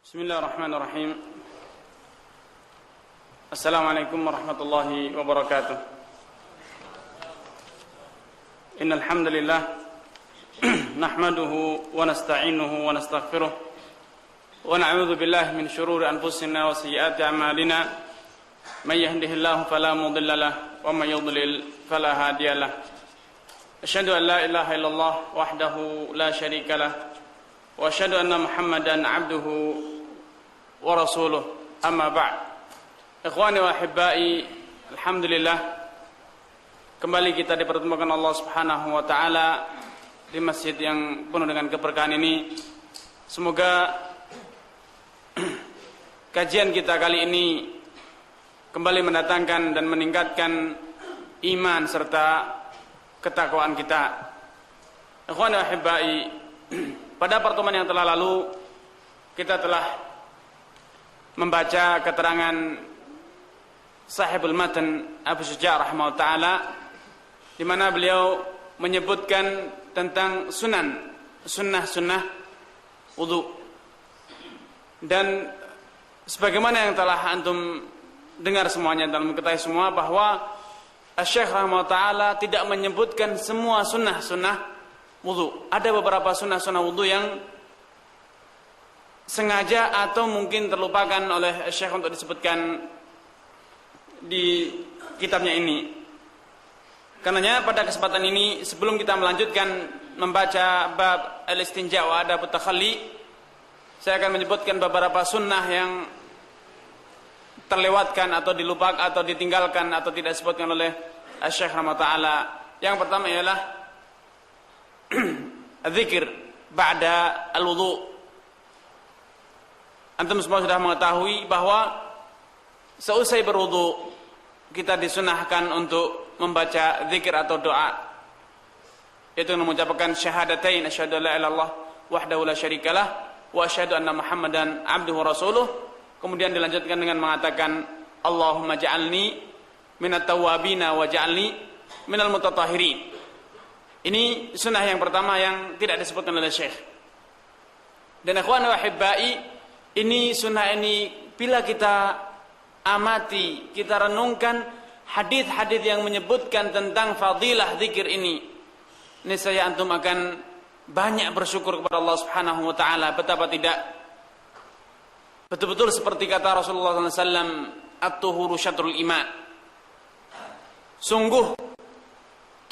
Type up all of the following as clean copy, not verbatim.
Bismillahirrahmanirrahim. Assalamualaikum warahmatullahi wabarakatuh. Innal hamdalillah nahmaduhu wa nasta'inuhu wa nastaghfiruh wa na'udzu billahi min shururi anfusina wa sayyiati a'malina. May yahdihillahu fala mudilla lahu wa may yudlil fala hadiya lahu. Asyhadu an la ilaha illallah wahdahu la syarika lahu wa asyhadu anna Muhammadan 'abduhu wa rasuluh. Amma ba'd. Ikhwani wa ahibbai, alhamdulillah kembali kita dipertemukan Allah Subhanahu wa taala di masjid yang penuh dengan keberkahan ini. Semoga kajian kita kali ini kembali mendatangkan dan meningkatkan iman serta ketakwaan kita. Ikhwani wa ahibbai, pada pertemuan yang telah lalu kita telah membaca keterangan sahibul matan Abu Syuja' rahimahullah ta'ala, di mana beliau menyebutkan tentang sunnah wudu. Dan sebagaimana yang telah antum dengar semuanya dan mengetahui semua, bahwa Asy-Syaikh rahimahullah ta'ala tidak menyebutkan semua sunnah wudu. Ada beberapa sunnah wudu yang sengaja atau mungkin terlupakan oleh Syekh untuk disebutkan di kitabnya ini. Karenanya pada kesempatan ini, sebelum kita melanjutkan membaca bab al-istinja wa adab at-takhalli, saya akan menyebutkan beberapa sunnah yang terlewatkan atau dilupakan atau ditinggalkan atau tidak disebutkan oleh Syekh rahimahullah ta'ala. Yang pertama ialah zikir ba'da al-wudu. Antum semua sudah mengetahui bahwa seusai berwudu kita disunahkan untuk membaca zikir atau doa, yaitu mengucapkan syahadatain, asyhadu an la ilaha illallah wahdahu la syarikalah wa asyhadu anna Muhammadan 'abduhu wa rasuluh. Kemudian dilanjutkan dengan mengatakan Allahumma ja'alni minat tawwabina wa ja'alni minal mutatahhirin. Ini sunnah yang pertama yang tidak disebutkan oleh Syekh. Dan ikhwan wa ahibbai, ini sunnah ini bila kita amati, kita renungkan hadis-hadis yang menyebutkan tentang fadilah zikir ini, niscaya antum akan banyak bersyukur kepada Allah Subhanahu wa taala. Betapa tidak, betul-betul seperti kata Rasulullah SAW, at-tuhuru syatrul iman. Sungguh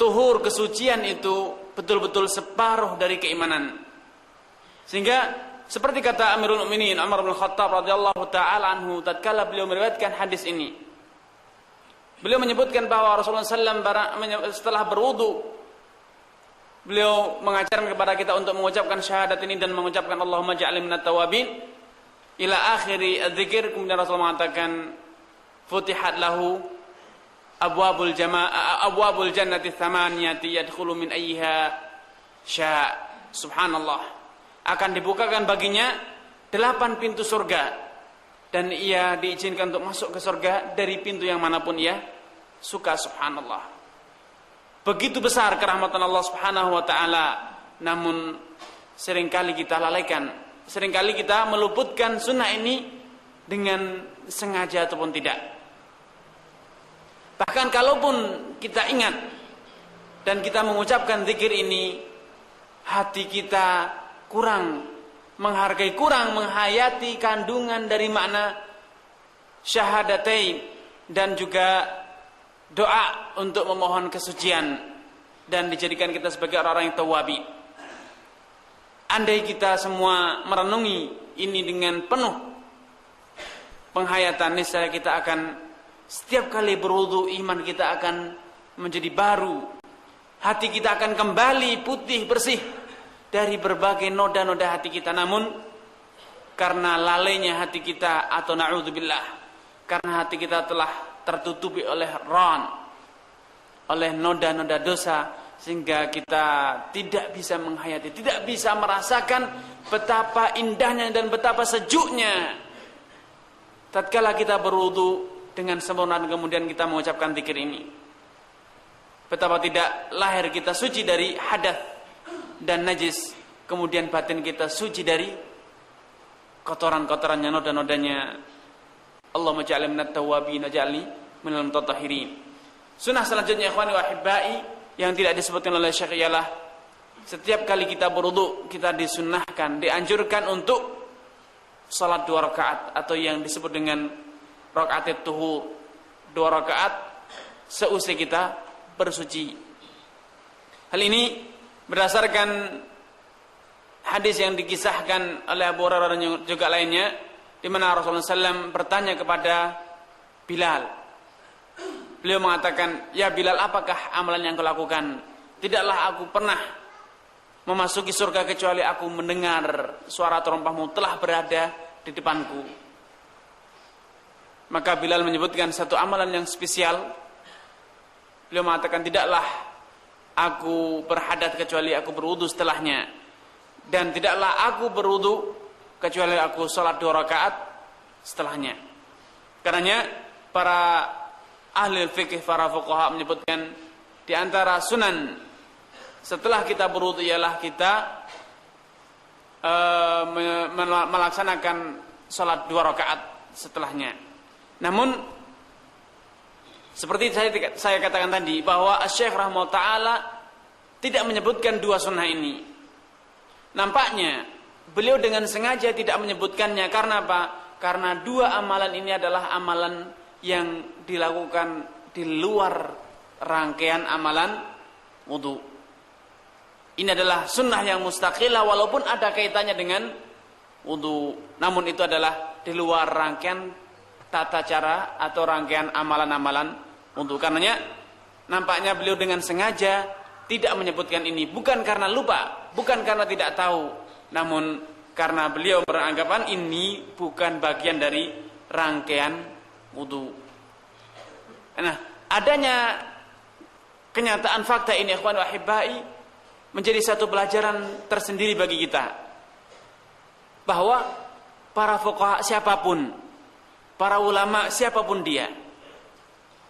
tuhur, kesucian itu betul-betul separuh dari keimanan. Sehingga seperti kata Amirul Mukminin Umar bin Khattab radhiyallahu taala anhu tatkala beliau meriwayatkan hadis ini, beliau menyebutkan bahwa Rasulullah SAW setelah berwudu, beliau mengajarkan kepada kita untuk mengucapkan syahadat ini dan mengucapkan Allahumma ja'alni minat tawabin ila akhiri adzikir. Kemudian Rasulullah mengatakan futihat lahu abwabul jannati tsamaniyati yadkhulu min ayyiha sya. Subhanallah, akan dibukakan baginya 8 pintu surga, dan ia diizinkan untuk masuk ke surga dari pintu yang manapun ia suka. Subhanallah, begitu besar kerahmatan Allah Subhanahu wa ta'ala. Namun seringkali kita lalaikan, seringkali kita meluputkan sunnah ini dengan sengaja ataupun tidak. Bahkan kalaupun kita ingat dan kita mengucapkan zikir ini, hati kita kurang menghargai, kurang menghayati kandungan dari makna syahadatain dan juga doa untuk memohon kesucian dan dijadikan kita sebagai orang-orang yang tawwabi. Andai kita semua merenungi ini dengan penuh penghayatan, niscaya kita akan setiap kali berwudu iman kita akan menjadi baru. Hati kita akan kembali putih bersih dari berbagai noda-noda hati kita. Namun karena lalainya hati kita, atau na'udzubillah, karena hati kita telah tertutupi oleh noda-noda dosa, sehingga kita tidak bisa menghayati, tidak bisa merasakan betapa indahnya dan betapa sejuknya tatkala kita berwudu dengan sempurna dan kemudian kita mengucapkan zikir ini. Betapa tidak lahir kita suci dari hadas dan najis, kemudian batin kita suci dari kotoran-kotorannya, noda-nodanya. Allahumma ja'alni minat tawwabin waj'alni minal mutatahhirin. Sunnah selanjutnya ikhwani wa ahibbai yang tidak disebutkan oleh Syekh ialah setiap kali kita berwudu kita disunnahkan, dianjurkan untuk salat 2 rakaat atau yang disebut dengan rakaatit tuhur, 2 rakaat seusai kita bersuci. Hal ini berdasarkan hadis yang dikisahkan oleh Abu Hurairah dan juga lainnya, di mana Rasulullah SAW bertanya kepada Bilal. Beliau mengatakan, "Ya Bilal, apakah amalan yang kau lakukan? Tidaklah aku pernah memasuki surga kecuali aku mendengar suara terompahmu telah berada di depanku." Maka Bilal menyebutkan satu amalan yang spesial. Beliau mengatakan, "Tidaklah aku berhadat kecuali aku berwudu setelahnya, dan tidaklah aku berwudu kecuali aku sholat 2 rakaat setelahnya." Karenanya para ahli fikih, para fuqaha menyebutkan di antara sunan setelah kita berwudu ialah kita melaksanakan sholat 2 rakaat setelahnya. Namun seperti saya katakan tadi bahwa Syekh rahimahullah taala tidak menyebutkan 2 sunnah ini. Nampaknya beliau dengan sengaja tidak menyebutkannya. Karena apa? Karena 2 amalan ini adalah amalan yang dilakukan di luar rangkaian amalan wudu. Ini adalah sunnah yang mustaqilah walaupun ada kaitannya dengan wudu. Namun itu adalah di luar rangkaian tata cara atau rangkaian amalan-amalan wudu. Karenanya nampaknya beliau dengan sengaja tidak menyebutkan ini, bukan karena lupa, bukan karena tidak tahu, namun karena beliau beranggapan ini bukan bagian dari rangkaian wudu. Nah, adanya kenyataan fakta ini ikhwan wa ahibbai menjadi satu pelajaran tersendiri bagi kita, bahwa para fuqaha siapapun, para ulama siapapun dia,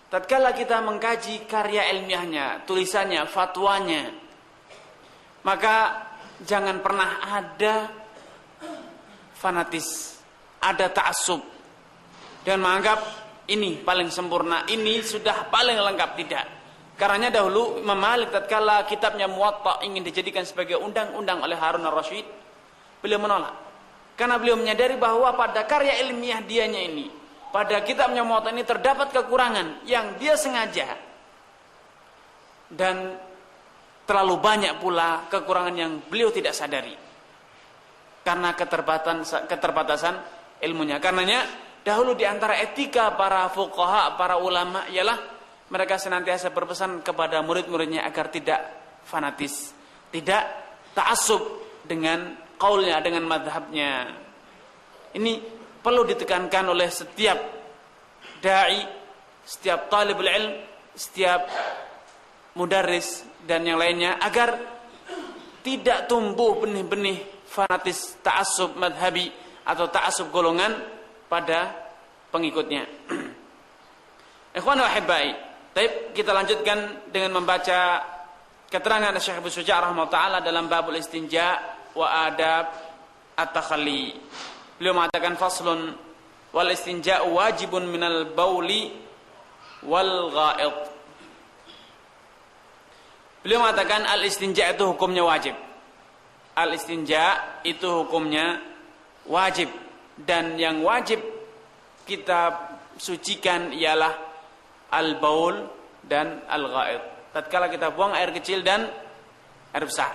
tatkala kita mengkaji karya ilmiahnya, tulisannya, fatwanya, maka jangan pernah ada fanatis, ada ta'assub dan menganggap ini paling sempurna, ini sudah paling lengkap. Tidak. Karena dahulu Imam Malik tatkala kitabnya Muwatta ingin dijadikan sebagai undang-undang oleh Harun ar-Rasyid, beliau menolak. Karena beliau menyadari bahwa pada karya ilmiah dianya ini, pada kitabnya Muwatta ini terdapat kekurangan yang dia sengaja, dan terlalu banyak pula kekurangan yang beliau tidak sadari karena keterbatasan ilmunya. Karenanya dahulu di antara etika para fuqaha, para ulama ialah mereka senantiasa berpesan kepada murid-muridnya agar tidak fanatis, tidak ta'assub dengan qaulnya, dengan madhabnya. Ini perlu ditekankan oleh setiap da'i, setiap talibul ilm, setiap mudarris dan yang lainnya, agar tidak tumbuh benih-benih fanatis, ta'assub madhabi atau ta'assub golongan pada pengikutnya. Ikhwan wa ahibbai, baik, kita lanjutkan dengan membaca keterangan Syekh Abu Syuja' rahimahullah taala dalam babul istinja wa adab at-takhalli. Beliau mengatakan faslun wal istinja'u wajibun minal bauli wal gha'id. Beliau mengatakan al istinja' itu hukumnya wajib. Al istinja' itu hukumnya wajib, dan yang wajib kita sucikan ialah al baul dan al gha'id. Tatkala kita buang air kecil dan air besar.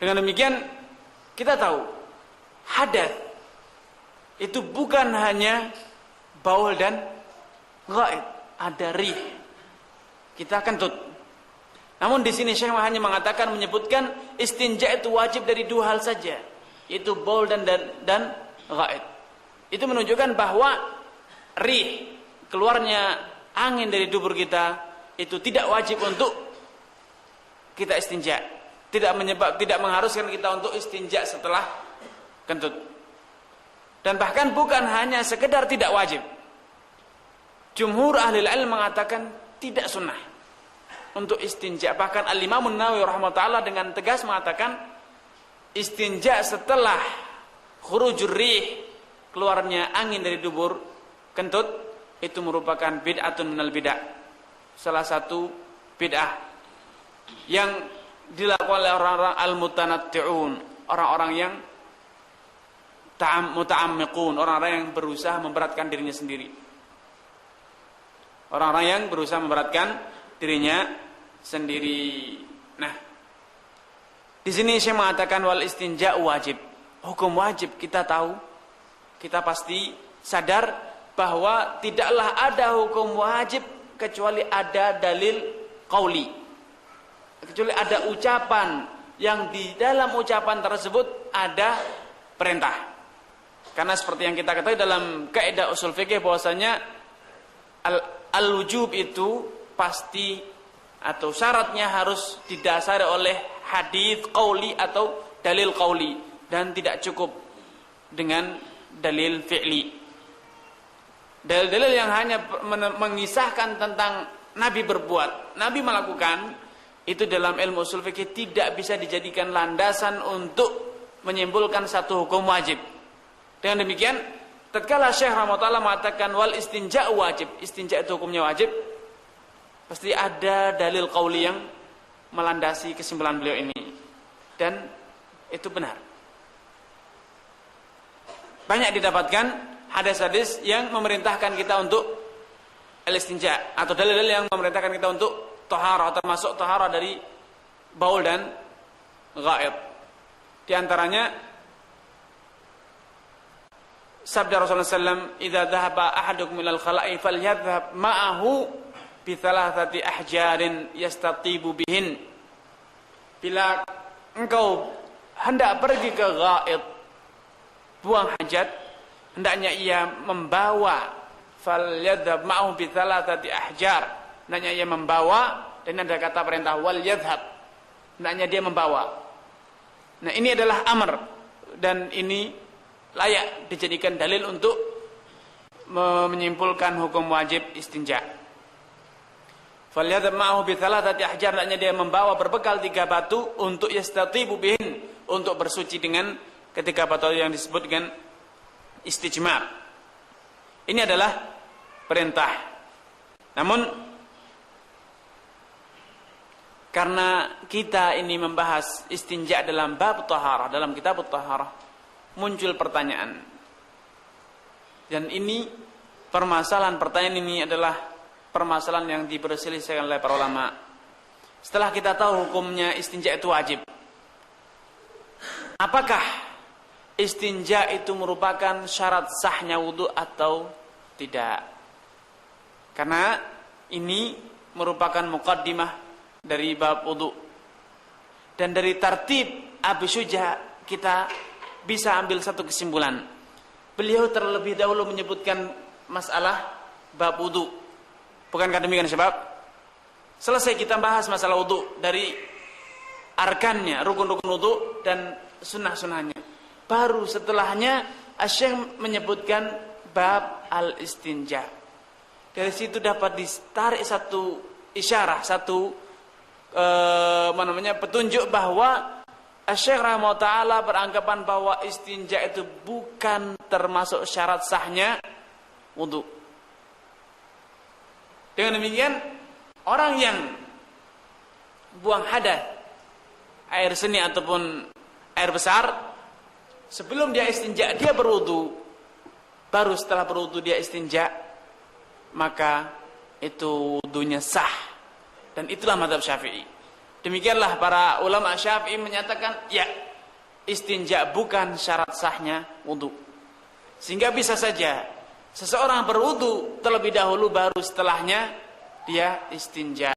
Dengan demikian kita tahu hadas itu bukan hanya baul dan ghaid, ada rih. Kita kentut. Namun di sini Syekh hanya mengatakan, menyebutkan istinja itu wajib dari 2 hal saja, yaitu baul dan ghaid. Itu menunjukkan bahwa rih, keluarnya angin dari dubur kita, itu tidak wajib untuk kita istinja. Tidak mengharuskan kita untuk istinja setelah kentut. Dan bahkan bukan hanya sekedar tidak wajib. Jumhur ahli ilmu mengatakan tidak sunnah untuk istinja. Bahkan Al-Imam An-Nawawi rahimahullah taala dengan tegas mengatakan istinja setelah khurujur rih, keluarnya angin dari dubur kentut, itu merupakan bid'atun minal bid'ah. Salah satu bid'ah yang dilakukan oleh orang-orang al-mutanatti'un, orang-orang yang muta'ammiqun, orang-orang yang berusaha memberatkan dirinya sendiri. Orang-orang yang berusaha memberatkan dirinya sendiri. Nah, di sini saya mengatakan wal istinja wajib. Hukum wajib kita tahu, kita pasti sadar bahwa tidaklah ada hukum wajib kecuali ada dalil qauli. Kecuali ada ucapan yang di dalam ucapan tersebut ada perintah. Karena seperti yang kita ketahui dalam kaidah usul fikih bahwasanya al-wujub itu pasti atau syaratnya harus didasari oleh hadits qauli atau dalil qauli dan tidak cukup dengan dalil fi'li. Dalil-dalil yang hanya mengisahkan tentang Nabi berbuat, Nabi melakukan, itu dalam ilmu usul fikih tidak bisa dijadikan landasan untuk menyimpulkan satu hukum wajib. Dengan demikian, tatkala Syekh rahimahullah mengatakan wal istinja wajib, istinja itu hukumnya wajib, pasti ada dalil qauli yang melandasi kesimpulan beliau ini. Dan itu benar. Banyak didapatkan hadis-hadis yang memerintahkan kita untuk al-istinja atau dalil-dalil yang memerintahkan kita untuk taharah, termasuk taharah dari baul dan ghaid. Di antaranya sabda Rasulullah SAW, "Idza dhahaba ahadukum ilal khala'i falyadhhab ma'ahu bi thalathati ahjarin yastatibu bihin." Bila engkau hendak pergi ke ghaid, buang hajat, hendaknya ia membawa falyadhhab ma'ahu bi thalathati ahjar. Hendaknya ia membawa, dan ada kata perintah wal yadhhab. Hendaknya dia membawa. Nah, ini adalah amr dan ini layak dijadikan dalil untuk menyimpulkan hukum wajib istinja. Falyadhhab ma'ahu bi thalathati ahjar, hendaknya dia membawa berbekal 3 batu untuk yastatibu bihin, untuk bersuci dengan ketiga batu yang disebut dengan istijmar. Ini adalah perintah. Namun karena kita ini membahas istinja dalam bab taharah, dalam kitab taharah, muncul pertanyaan. Dan ini pertanyaan ini adalah permasalahan yang diperselisihkan oleh para ulama. Setelah kita tahu hukumnya istinja itu wajib, apakah istinja itu merupakan syarat sahnya wudu atau tidak? Karena ini merupakan muqaddimah dari bab wudu. Dan dari tartib Abi Syuja kita bisa ambil satu kesimpulan. Beliau terlebih dahulu menyebutkan masalah bab wudu. Bukankah demikian sebab? Selesai kita bahas masalah wudu dari arkannya, rukun-rukun wudu dan sunnah-sunnahnya. Baru setelahnya Asy-Syaikh menyebutkan bab al-istinja. Dari situ dapat ditarik satu isyarah, satu petunjuk bahwa Asy-Syaikh rahimahullah ta'ala beranggapan bahwa istinja itu bukan termasuk syarat sahnya wudu. Dengan demikian, orang yang buang hadas, air seni ataupun air besar, sebelum dia istinja dia berwudu, baru setelah berwudu dia istinja, maka itu wudunya sah. Dan itulah mazhab Syafi'i. Demikianlah para ulama Syafi'i menyatakan, ya, istinja bukan syarat sahnya wudu. Sehingga bisa saja seseorang berwudu terlebih dahulu, baru setelahnya dia istinja.